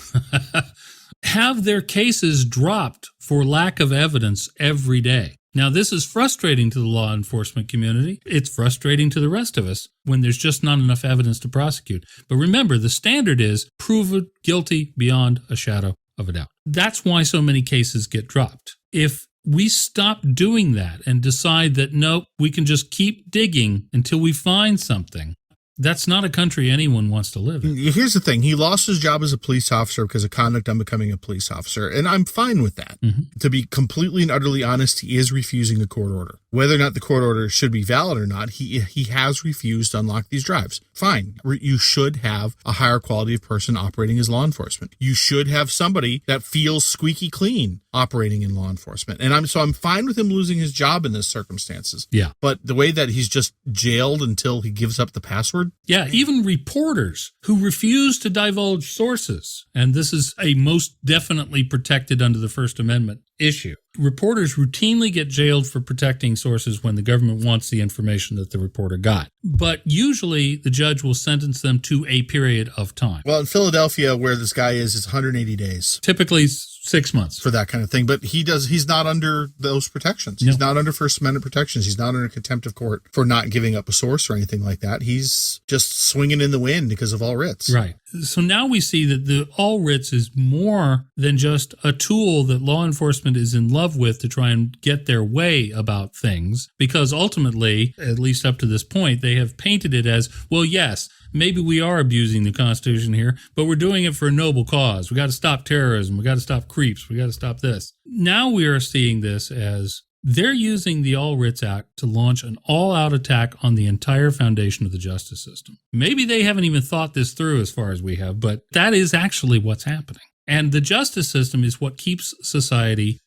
have their cases dropped for lack of evidence every day. Now, this is frustrating to the law enforcement community. It's frustrating to the rest of us when there's just not enough evidence to prosecute. But remember, the standard is prove it guilty beyond a shadow of a doubt. That's why so many cases get dropped. If we stop doing that and decide that, nope, we can just keep digging until we find something, that's not a country anyone wants to live in. Here's the thing. He lost his job as a police officer because of conduct on becoming a police officer. And I'm fine with that. To be completely and utterly honest, he is refusing a court order. Whether or not the court order should be valid or not, he has refused to unlock these drives. Fine. You should have a higher quality of person operating as law enforcement. You should have somebody that feels squeaky clean operating in law enforcement. And I'm fine with him losing his job in this circumstances. Yeah. But the way that he's just jailed until he gives up the password. Yeah, even reporters who refuse to divulge sources, and this is a most definitely protected under the First Amendment issue. Reporters routinely get jailed for protecting sources when the government wants the information that the reporter got. But usually the judge will sentence them to a period of time. Well, in Philadelphia, where this guy is, it's 180 days. Typically 6 months. For that kind of thing. But he's not under those protections. No. He's not under First Amendment protections. He's not under contempt of court for not giving up a source or anything like that. He's just swinging in the wind because of all writs. Right. So now we see that the all writs is more than just a tool that law enforcement is in love with to try and get their way about things, because ultimately, at least up to this point, they have painted it as, well, yes, maybe we are abusing the Constitution here, but we're doing it for a noble cause. We got to stop terrorism. We got to stop creeps. We got to stop this. Now we are seeing this as they're using the All Writs Act to launch an all-out attack on the entire foundation of the justice system. Maybe they haven't even thought this through as far as we have, but that is actually what's happening. And the justice system is what keeps society.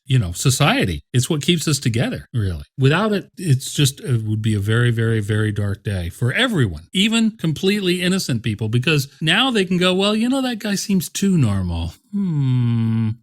It's what keeps us together, really. Without it, it would be a very, very, very dark day for everyone, even completely innocent people, because now they can go, well, that guy seems too normal.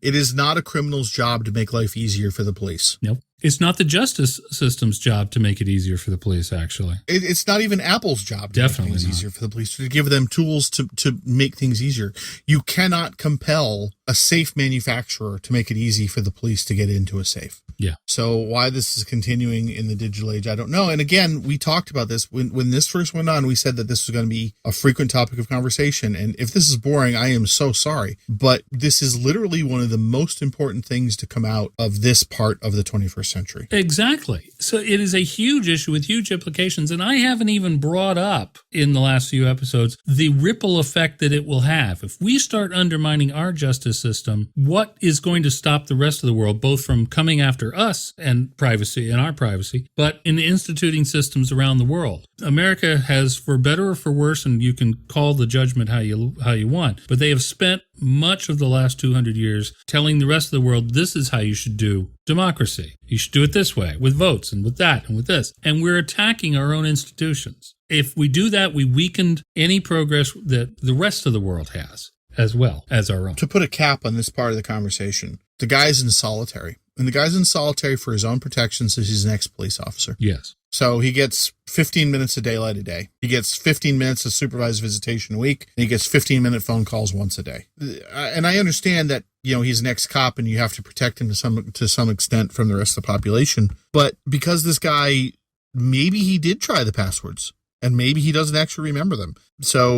It is not a criminal's job to make life easier for the police. Nope. It's not the justice system's job to make it easier for the police, actually. It's not even Apple's job to Definitely make things not. easier for the police, to give them tools to make things easier. You cannot compel a safe manufacturer to make it easy for the police to get into a safe. Yeah. So why this is continuing in the digital age, I don't know. And again, we talked about this when this first went on. We said that this was going to be a frequent topic of conversation. And if this is boring, I am so sorry. But this is literally one of the most important things to come out of this part of the 21st century. Exactly. So it is a huge issue with huge implications. And I haven't even brought up in the last few episodes the ripple effect that it will have. If we start undermining our justice system, what is going to stop the rest of the world, both from coming after us and privacy and our privacy, but in instituting systems around the world? America has, for better or for worse, and you can call the judgment how you want, but they have spent much of the last 200 years telling the rest of the world, this is how you should do democracy. You should do it this way, with votes and with that and with this. And we're attacking our own institutions. If we do that, we weakened any progress that the rest of the world has, as well as our own. To put a cap on this part of the conversation, the guy's in solitary. And the guy's in solitary for his own protection since he's an ex-police officer. Yes. So he gets 15 minutes of daylight a day. He gets 15 minutes of supervised visitation a week. And he gets 15-minute phone calls once a day. And I understand that, he's an ex-cop and you have to protect him to some extent from the rest of the population. But because this guy, maybe he did try the passwords and maybe he doesn't actually remember them. So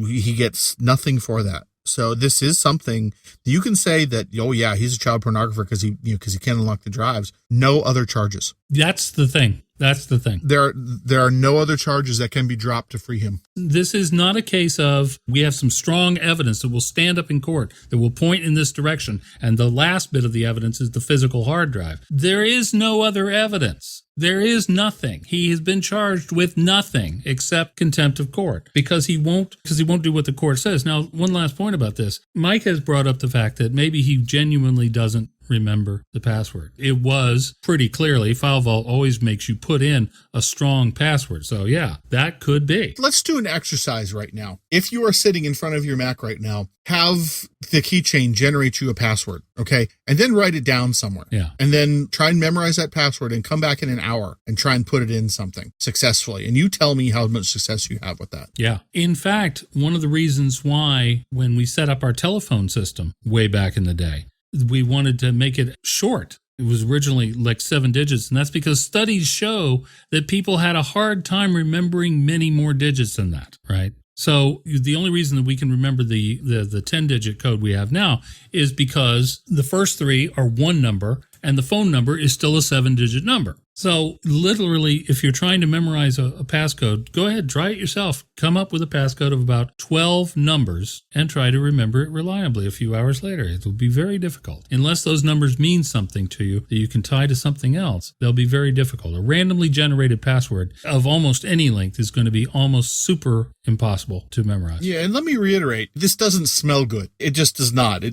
he gets nothing for that. So this is something you can say that, oh yeah, he's a child pornographer because he can't unlock the drives. No other charges. That's the thing. There are no other charges that can be dropped to free him. This is not a case of we have some strong evidence that will stand up in court, that will point in this direction, and the last bit of the evidence is the physical hard drive. There is no other evidence. There is nothing. He has been charged with nothing except contempt of court because he won't do what the court says. Now, one last point about this. Mike has brought up the fact that maybe he genuinely doesn't remember the password. It was pretty clearly, FileVault always makes you put in a strong password. So yeah, that could be. Let's do an exercise right now. If you are sitting in front of your Mac right now, have the keychain generate you a password, okay? And then write it down somewhere. Yeah. And then try and memorize that password and come back in an hour and try and put it in something successfully. And you tell me how much success you have with that. Yeah. In fact, one of the reasons why when we set up our telephone system way back in the day, we wanted to make it short It was originally like 7 digits, and that's because studies show that people had a hard time remembering many more digits than that, right? So the only reason that we can remember the 10-digit code we have now is because the first 3 are one number, and the phone number is still a 7-digit number. So literally, if you're trying to memorize a passcode, go ahead, try it yourself. Come up with a passcode of about 12 numbers and try to remember it reliably a few hours later. It will be very difficult. Unless those numbers mean something to you that you can tie to something else, they'll be very difficult. A randomly generated password of almost any length is going to be almost super impossible to memorize. Yeah, and let me reiterate, this doesn't smell good. It just does not.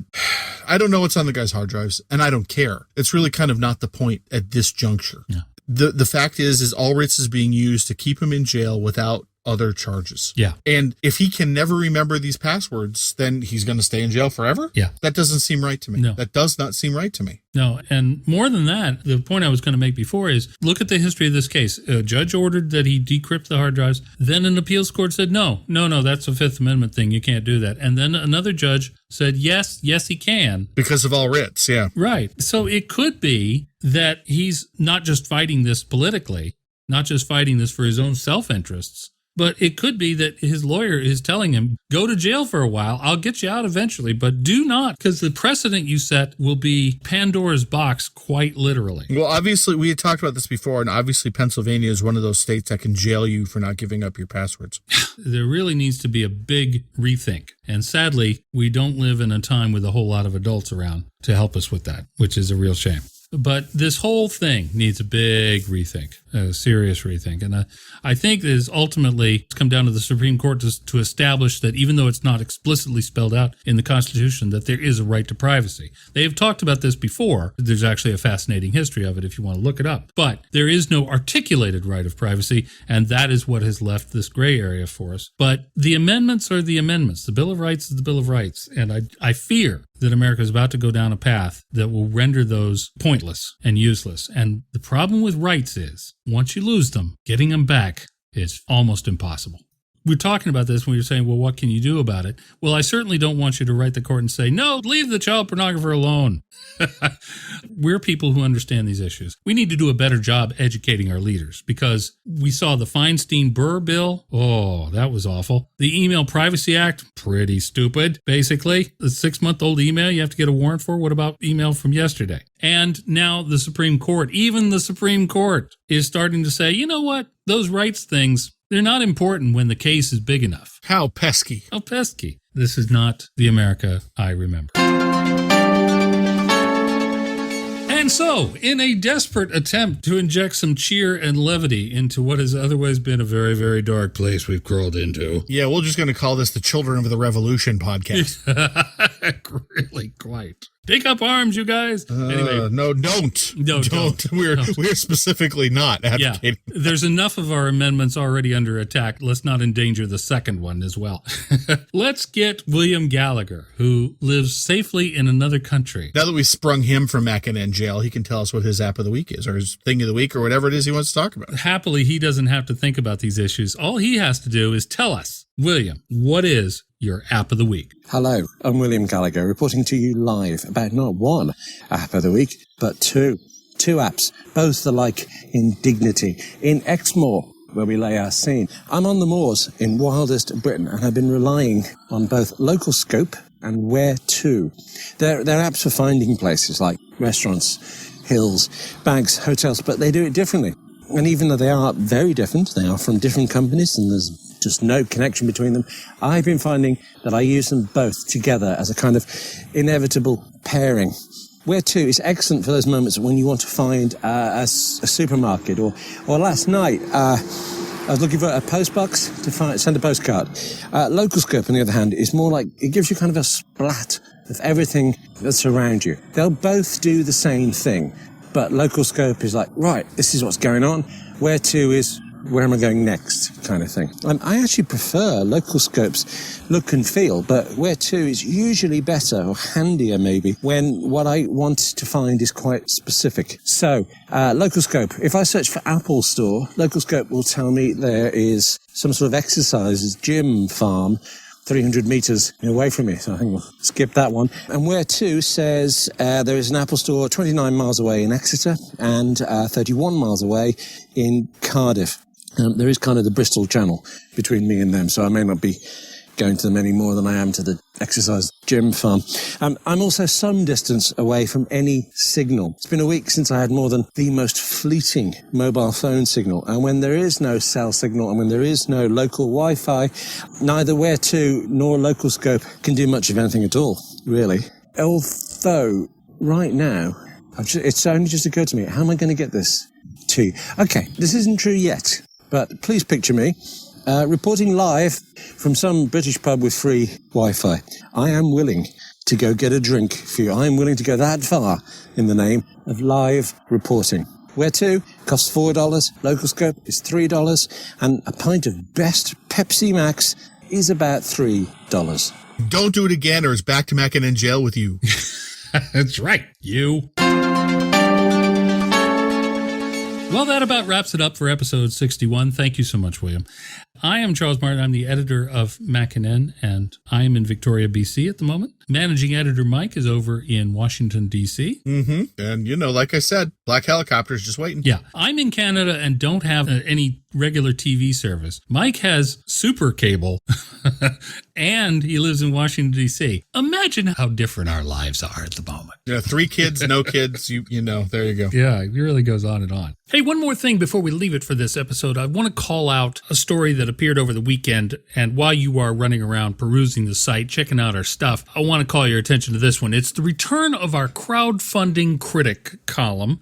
I don't know what's on the guy's hard drives, and I don't care. It's really kind of not the point at this juncture. Yeah. The fact is Allwritz is being used to keep him in jail without other charges. Yeah. And if he can never remember these passwords, then he's going to stay in jail forever? Yeah. That doesn't seem right to me. No. That does not seem right to me. No, and more than that, the point I was going to make before is look at the history of this case. A judge ordered that he decrypt the hard drives. Then an appeals court said, no, that's a Fifth Amendment thing. You can't do that. And then another judge said, yes, he can. Because of Allwritz, yeah. Right. So it could be that he's not just fighting this politically, not just fighting this for his own self-interests, but it could be that his lawyer is telling him, go to jail for a while. I'll get you out eventually, but do not, because the precedent you set will be Pandora's box, quite literally. Well, obviously, we had talked about this before, and obviously Pennsylvania is one of those states that can jail you for not giving up your passwords. There really needs to be a big rethink. And sadly, we don't live in a time with a whole lot of adults around to help us with that, which is a real shame. But this whole thing needs a big rethink, a serious rethink. And I think it is ultimately come down to the Supreme Court to establish that even though it's not explicitly spelled out in the Constitution, that there is a right to privacy. They have talked about this before. There's actually a fascinating history of it if you want to look it up. But there is no articulated right of privacy, and that is what has left this gray area for us. But the amendments are the amendments. The Bill of Rights is the Bill of Rights. And I fear that America is about to go down a path that will render those pointless and useless. And the problem with rights is, once you lose them, getting them back is almost impossible. We're talking about this when you're saying, well, what can you do about it? Well, I certainly don't want you to write the court and say, no, leave the child pornographer alone. We're people who understand these issues. We need to do a better job educating our leaders because we saw the Feinstein-Burr bill. Oh, that was awful. The Email Privacy Act, pretty stupid, basically. The 6-month-old email you have to get a warrant for. What about email from yesterday? And now the Supreme Court, even the Supreme Court, is starting to say, you know what? Those rights things, they're not important when the case is big enough. How pesky. How pesky. This is not the America I remember. And so, in a desperate attempt to inject some cheer and levity into what has otherwise been a very, very dark place we've crawled into. Yeah, we're just going to call this the Children of the Revolution podcast. Really, quite. Take up arms, you guys. Anyway, no, don't. No, don't. We're specifically not advocating. Yeah, there's enough of our amendments already under attack. Let's not endanger the second one as well. Let's get William Gallagher, who lives safely in another country. Now that we sprung him from Mackinac jail, he can tell us what his app of the week is, or his thing of the week, or whatever it is he wants to talk about. Happily, he doesn't have to think about these issues. All he has to do is tell us, William, what is your app of the week? Hello, I'm William Gallagher, reporting to you live about not one app of the week, but two. Two apps, both alike in dignity. In Exmoor, where we lay our scene, I'm on the moors in wildest Britain, and I've been relying on both Local Scope and Where To. They're apps for finding places like restaurants, hills, bags, hotels, but they do it differently. And even though they are very different, they are from different companies and there's just no connection between them, I've been finding that I use them both together as a kind of inevitable pairing. Where To is excellent for those moments when you want to find a supermarket. Or last night, I was looking for a postbox to send a postcard. Local Scope, on the other hand, is more like, it gives you kind of a splat of everything that's around you. They'll both do the same thing. But Local Scope is like, right, this is what's going on. Where To is, where am I going next kind of thing. I actually prefer Local Scope's look and feel, but Where To is usually better or handier maybe when what I want to find is quite specific. So, Local Scope, if I search for Apple Store, Local Scope will tell me there is some sort of exercises, gym, farm, 300 meters away from me, so I think we'll skip that one. And Where To says there is an Apple store 29 miles away in Exeter and 31 miles away in Cardiff. There is kind of the Bristol Channel between me and them, so I may not be going to them any more than I am to the exercise gym farm. I'm also some distance away from any signal. It's been a week since I had more than the most fleeting mobile phone signal. And when there is no cell signal and when there is no local Wi-Fi, neither Where To nor LocalScope can do much of anything at all, really. Although, right now, it's only just occurred to me, how am I going to get this to you? Okay, this isn't true yet, but please picture me reporting live from some British pub with free Wi-Fi. I am willing to go get a drink for you. I am willing to go that far in the name of live reporting. Where To costs $4, LocalScope is $3, and a pint of best Pepsi Max is about $3. Don't do it again or it's back to Mac and in jail with you. That's right, you. Well, that about wraps it up for episode 61. Thank you so much, William. I am Charles Martin. I'm the editor of Mac and N, and I am in Victoria, BC at the moment. Managing editor Mike is over in Washington, D.C. Mm-hmm. And, like I said, Black Helicopter's just waiting. Yeah. I'm in Canada and don't have any regular TV service. Mike has super cable, and he lives in Washington, D.C. Imagine how different our lives are at the moment. 3 kids, no kids, there you go. Yeah, it really goes on and on. Hey, one more thing before we leave it for this episode. I want to call out a story that appeared over the weekend, and while you are running around perusing the site, checking out our stuff, I want to call your attention to this one. It's the return of our crowdfunding critic column.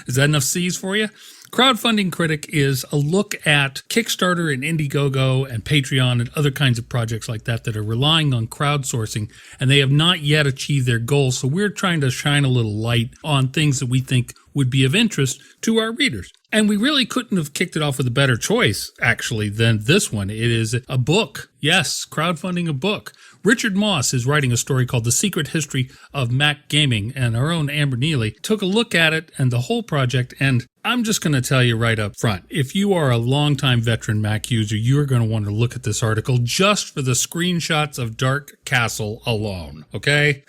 Is that enough C's for you? Crowdfunding Critic is a look at Kickstarter and Indiegogo and Patreon and other kinds of projects like that are relying on crowdsourcing, and they have not yet achieved their goals. So we're trying to shine a little light on things that we think would be of interest to our readers. And we really couldn't have kicked it off with a better choice, actually, than this one. It is a book. Yes, crowdfunding a book. Richard Moss is writing a story called The Secret History of Mac Gaming, and our own Amber Neely took a look at it and the whole project, and I'm just going to tell you right up front, if you are a longtime veteran Mac user, you're going to want to look at this article just for the screenshots of Dark Castle alone, okay?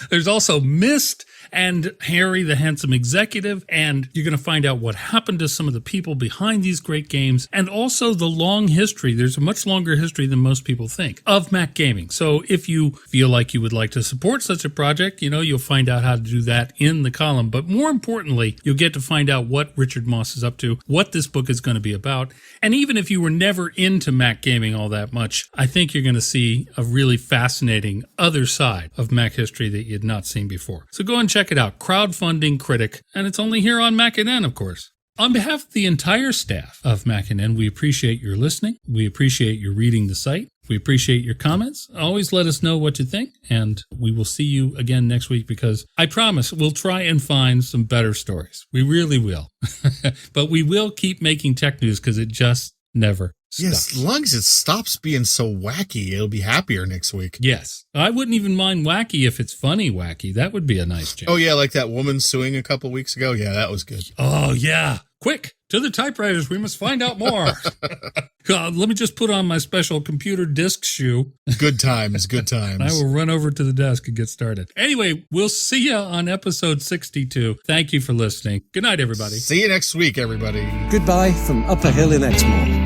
There's also Myst and Harry the Handsome Executive, and you're going to find out what happened to some of the people behind these great games, and also the long history. There's a much longer history than most people think of Mac gaming. So if you feel like you would like to support such a project, you'll find out how to do that in the column. But more importantly, you'll get to find out what Richard Moss is up to, what this book is going to be about. And even if you were never into Mac gaming all that much, I think you're going to see a really fascinating other side of Mac history that you'd not seen before. So go and check it out, Crowdfunding Critic, and it's only here on Mac and N, of course. On behalf of the entire staff of Mac and N, we appreciate your listening. We appreciate your reading the site. We appreciate your comments. Always let us know what you think, and we will see you again next week because I promise we'll try and find some better stories. We really will. But we will keep making tech news because it just never stops. Yes, as long as it stops being so wacky, it'll be happier next week. Yes. I wouldn't even mind wacky if it's funny wacky. That would be a nice change. Oh, yeah, like that woman suing a couple weeks ago. Yeah, that was good. Oh, yeah. Quick, to the typewriters. We must find out more. Let me just put on my special computer disc shoe. Good times, good times. I will run over to the desk and get started. Anyway, we'll see you on episode 62. Thank you for listening. Good night, everybody. See you next week, everybody. Goodbye from Upper Hill in Exmoor.